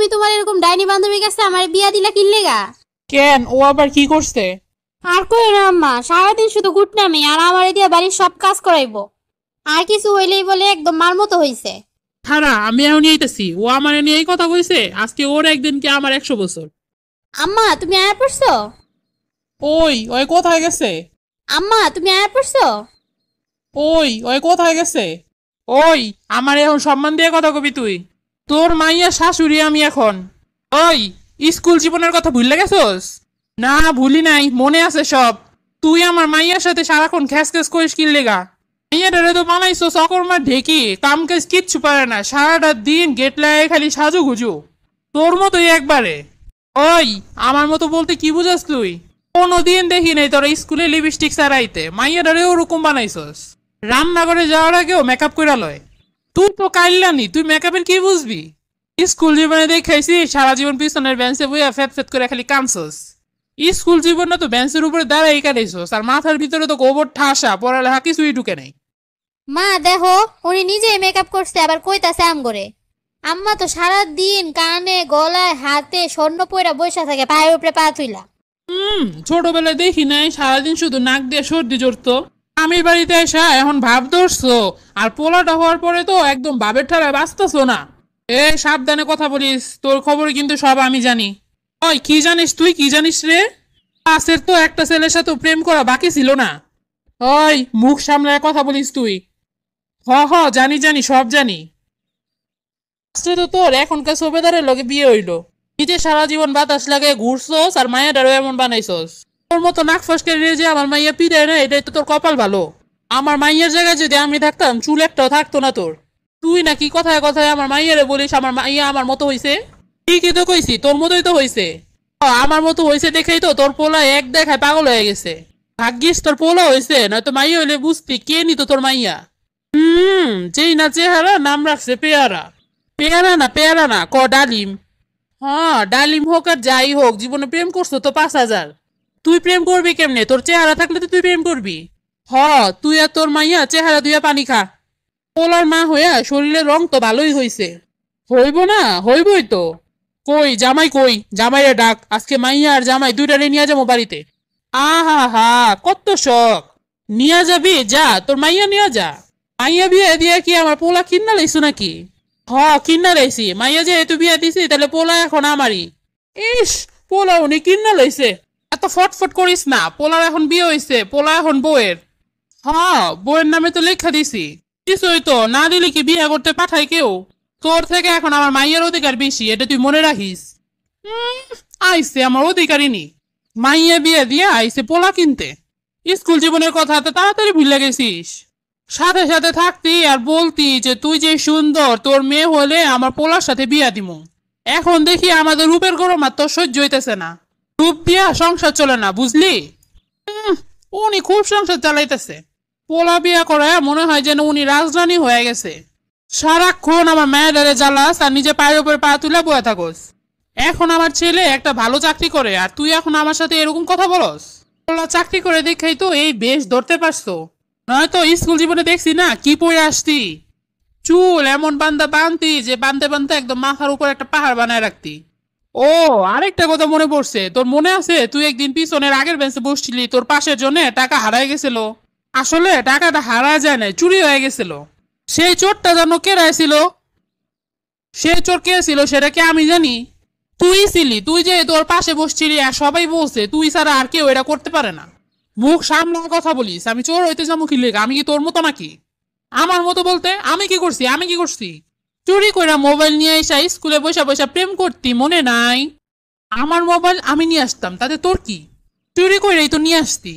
তুমি তোমার এরকম ডাইনি বান্ধবীর কাছে আমার বিয়া দিলা কি লেগা? কেন, ও আবার কি করছে? আর কই না আম্মা, সারাদিন শুধু গুটনামি আর আমার দিয়া বাড়ির সব কাজ করাইবো। আর কিছু হইলেই বলে একদম মার মতো হইছে। খারা, আমি এখন এইতেছি। ও আমার নিয়ে এই কথা কইছে, আজকে ওর একদিন কি আমার 100 বছর। আম্মা তুমি আয়া পড়ছো? ওই ওই কোথায় গেছে? আম্মা তুমি আয়া পড়ছো? ওই ওই কোথায় গেছে? ওই, আমার এখন সম্মান দিয়ে কথা কবি তুই। তোর মাইয়া শাশুড়ি আমি এখন। ওই, স্কুল জীবনের কথা ভুলে গেছস? না ভুলি নাই, মনে আছে সব। তুই আমার মাইয়ার সাথে সারাক্ষণ খ্যাস খ্যাস করিস কি লেগা? মাইয়াটারে তো বানাইছো সকর্মার ঢেকি, কাম কাজ কিচ্ছু পারে না, সারাটা দিন গেট লাগে খালি সাজু গুজু। তোর মতোই একবারে। ওই, আমার মতো বলতে কি বুঝাস তুই? কোনোদিন দেখি নাই তোরা স্কুলে লিপস্টিক ছাড়াইতে, মাইয়াটারে ওরকম বানাইছস। রান্নাঘরে যাওয়ার আগেও মেকআপ কইরা লয়। তুই তো কাইল্লানি, তুই মেকআপের কি বুঝবি? স্কুল জীবনে দেখাইছি সারা জীবন পিছনের বেঞ্চে বইয়া ফেট ফেট করে খালি কামছস। স্কুল জীবনে তো বেঞ্চের উপরে দাঁড়াই কাটাইছস, আর মাথার ভিতরে তো গোবর ঠাসা, পড়ালেখা কিছুই ঢুকে নাই। মা দেখো, উনি নিজেই মেকআপ করছে আবার কইতাছে আম করে। আম্মা তো সারা দিন কানে গলায় হাতে স্বর্ণ পয়রা বৈশা থাকে, পায়ের উপরে পা তুইলা। ছোটবেলায় দেখি নাই সারাদিন শুধু নাক দিয়ে সর্দি জড়তো। আমি বাড়িতে এসা এখন ভাব ধরছো, আর পোলাটা হওয়ার পরে তো একদম ভাবের ঠাড়ায় বাঁচতেছো না। সাবধানে কথা বলিস, তোর খবর কিন্তু সব আমি জানি। ওই, কি জানিস তুই, কি জানিস রে? পাশের তো একটা ছেলের সাথে প্রেম করা বাকি ছিল না। ওই, মুখ সামলায় কথা বলিস তুই। জানি জানি, সব জানি। তো তোর এখনকার সুবেদারের লগে বিয়ে হইলো, নিজে সারা জীবন বাতাস লাগে ঘুরছস, আর মায়াটারও এমন বানাইছস। তোর মতো নাক ফসকে যে আমার মাইয়া পিড়ায় না, এটাই তো তোর কপাল ভালো। আমার মাইয়ার জায়গায় যদি আমি থাকতাম, চুল একটাও থাকতো না তোর। তুই নাকি কথায় কথায় আমার মাইয়ারে বলিস আমার মাইয়া আমার মতো হইছে। ঠিকই তো কইছি, তোর মতোই তো হইছে। আমার মতো হইছে দেখেই তো তোর পোলা এক দেখায় পাগল হয়ে গেছে। ভাগ্যিস তোর পোলা হইছে, নয়তো মাইয়া হইলে বুঝতি কে নিত তোর মাইয়া। যেই না চেহারা, নাম রাখছে পেয়ারা। পেয়ারা না, পেয়ারা না, ডালিম। ডালিম হোক আর যাই হোক, জীবনে প্রেম করছো তো 5,000। তুই প্রেম করবি কেমনে? তোর চেহারা থাকলে তো তুই প্রেম করবি। তুই আর তোর মাইয়া চেহারা দুইয়া পানি খা। পোলার মা হইয়া শরীরের রং তো ভালোই হইছে। হইব না? হইবই তো। কই জামাই, কই জামাইরে ডাক, আজকে মাইয়া আর জামাই দুইটারে নিয়ে যাবো বাড়িতে। আহা হা, কত শখ। নিয়ে যাবি, যা তোর মাইয়া নিয়ে যা। মাইয়া বিয়ে দিয়ে কি আমার পোলা কিন্না লাইছো নাকি? কিন্না লাইছি। মাইয়া যে তুই বিয়ে দিছি, তাহলে পোলা এখন আমারই। ইস, পোলা উনি কিন্না লাইছে। এত ফটফট করিস না, পোলার এখন বিয়ে হইছে, পোলা এখন বউয়ের। বউয়ের নামে তো লেখা দিছি। কিছুই তো না দিলে কি বিয়ে করতে পাঠায় কেউ? তোর থেকে এখন আমার মাইয়ের অধিকার বেশি, এটা তুই মনে রাখিস। আইসে আমার অধিকারই নি। মাইয়া বিয়ে দিয়ে আইসে পোলা কিনতে। স্কুল জীবনের কথা তো তাড়াতাড়ি ভুলে গেছিস। সাথে সাথে থাকতি আর বলতি যে তুই যে সুন্দর, তোর মেয়ে হলে আমার পোলার সাথে বিয়া দিমু। এখন দেখি আমাদের রূপের গরম আর তোর সহ্য হইতেছে না। রূপ দিয়া সংসার চলে না, বুঝলি? উনি খুব সংসার চালাইতেছে। পোলা বিয়া করে মনে হয় যেন উনি রাজরানী হয়ে গেছে। সারাক্ষণ আমার মেয়েদারে জ্বালাস আর নিজে পায়ের উপরে পা তুলে বয়ে থাকোস। এখন আমার ছেলে একটা ভালো চাকরি করে, আর তুই এখন আমার সাথে এরকম কথা বলস? পোলা চাকরি করে দেখাই তো এই বেশ ধরতে পারছো, নয়তো স্কুল জীবনে দেখছি না কি পরে আসতি। চুল এমন বান্দা বানতি যে বানতে বানতে একদম মাথার উপর একটা পাহাড় বানায় রাখতি। আরেকটা কথা মনে পড়ছে, তোর মনে আছে তুই একদিন পিছনের আগের বেঞ্চে বসছিলি, তোর পাশের জন্য টাকা হারাই গেছিল। আসলে টাকাটা হারায় যায় না, চুরি হয়ে গেছিল। সেই চোরটা যেন কেড়াইছিল। সেই চোর কে ছিল সেটা কি আমি জানি? তুই ছিলি। তুই যে তোর পাশে বসছিলি আর সবাই বলছে তুই ছাড়া আর কেউ এটা করতে পারে না। মুখ সামনে কথা বলিস। আমি চোর হইতে যাবো কি লেগে? আমি কি তোর মতো নাকি? আমার মতো বলতে আমি কি করছি? আমি কি করছি? চুরি কইরা মোবাইল নিয়ে এসে স্কুলে বসে বসে প্রেম করতি, মনে নাই? আমার মোবাইল আমি নিয়ে আসতাম, তাতে তোর কি? চুরি কইরাই তো নিয়ে আসতি।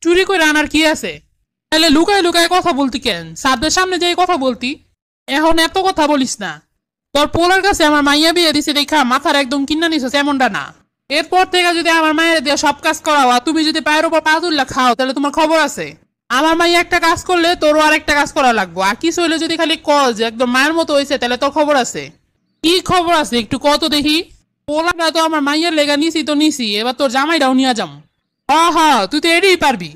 চুরি কইরা আনার কি আছে? তাহলে লুকায় লুকায় কথা বলতি কেন? সাদের সামনে যাই কথা বলতি। এখন এত কথা বলিস না। তোর পোলার কাছে আমার মাইয়া বিয়ে দিছে দেখা মাথার একদম কিনা নিছিস এমনটা না। এরপর থেকে যদি আমার মায়ের দিয়ে সব কাজ করাও আর তুমি যদি পায়ের উপর পা তুললা খাও, তাহলে তোমার খবর আছে। আমার মাইয়া একটা কাজ করলে তোরও আর একটা কাজ করা লাগবো। আর কিছু হইলে যদি খালি কল যে একদম মায়ের মতো হয়েছে, তাহলে তোর খবর আছে। কি খবর আছে একটু কত দেখি। পোলাটা তো আমার মাইয়ার লেগা নিছি তো নিছি, এবার তোর জামাইটাও নিয়ে যাম। তুই তো এটাই পারবি।